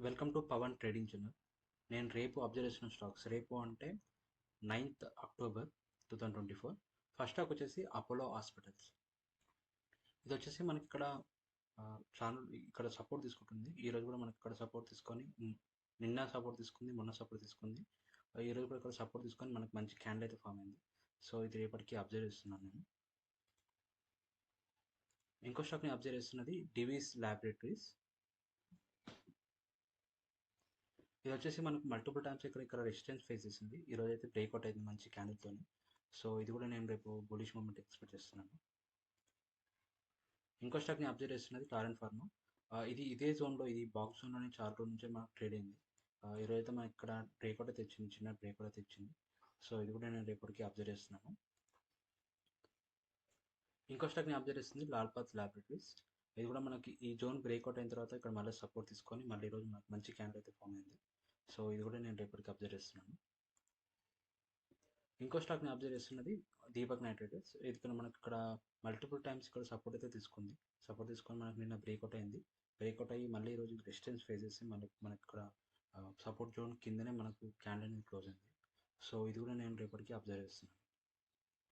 Welcome to Pavan trading channel. నేను రేపు observe చేసిన స్టాక్స్ రేపు అంటే 9th అక్టోబర్ 2024. ఫస్ట్ స్టాక్ వచ్చేసి అపోలో హాస్పిటల్స్. ఇది వచ్చేసి మనకి ఇక్కడ ఛానల్ ఇక్కడ సపోర్ట్ తీసుకుంటుంది. ఈ రోజు కూడా మనకి ఇక్కడ సపోర్ట్ తీసుకొని నిన్న సపోర్ట్ తీసుకుంది, మొన్న సపోర్ట్ తీసుకుంది. ఈ రోజు కూడా ఇక్కడ సపోర్ట్ తీసుకొని మనకి మంచి క్యాండిల్ అయితే ఫామ్ అయింది. సో ఇది రేపటికి అబ్జర్వ్ చేస్తున్నాను నేను. ఇంకో స్టాక్ని అబ్జర్వ్ చేస్తున్నది డివిస్ ల్యాబొరేటరీస్. ఇది వచ్చేసి మనకు మల్టిపుల్ టైమ్స్ ఇక్కడ రెసిస్టెన్స్ ఫేస్ చేసింది. ఈ రోజు అయితే బ్రేక్అవుట్ అయింది మంచి క్యాండిల్తో. సో ఇది కూడా నేను రేపు బులిష్ మూమెంట్ ఎక్స్పెక్ట్ చేస్తున్నాను. ఇంకో స్టాక్ని అబ్జర్వ్ చేస్తున్నది టారెంట్ ఫార్మా. ఇది ఇదే జోన్లో, ఇది బాక్స్ జోన్లోనే చాలా రోజుల నుంచి మనకు ట్రేడ్ అయింది. ఈరోజు అయితే మనకి ఇక్కడ బ్రేక్అవుట్ అయితే ఇచ్చింది, చిన్న బ్రేక్అవుట్ అయితే ఇచ్చింది. సో ఇది కూడా నేను రేపటికి అబ్జర్వ్ చేస్తున్నాను. ఇంకో స్టాక్ని అబ్జర్వ్ చేస్తుంది లాల్ పాత్ ల్యాబొరేటరీస్. ఇది కూడా మనకి ఈ జోన్ బ్రేక్అవుట్ అయిన తర్వాత ఇక్కడ మళ్ళీ సపోర్ట్ తీసుకొని మళ్ళీ ఈరోజు మనకు మంచి క్యాండిల్ అయితే ఫామ్ అయింది. సో ఇది కూడా నేను రేపటికి అబ్జర్వ్ చేస్తున్నాను. ఇంకో స్టాక్ని అబ్జర్వ్ చేస్తున్నది దీపక్ నైట్రేటర్స్. ఇది మనకి ఇక్కడ మల్టిపుల్ టైమ్స్ ఇక్కడ సపోర్ట్ అయితే తీసుకుంది. సపోర్ట్ తీసుకొని మనకి నిన్న బ్రేక్అవుట్ అయింది. బ్రేక్అవుట్ అయ్యి మళ్ళీ ఈరోజు రెసిస్టెన్స్ ఫేస్ చేసి మనకి ఇక్కడ సపోర్ట్ జోన్ కిందనే మనకు క్యాండిల్ అనేది క్లోజ్ అయింది. సో ఇది కూడా నేను రేపటికి అబ్జర్వ్ చేస్తున్నాను.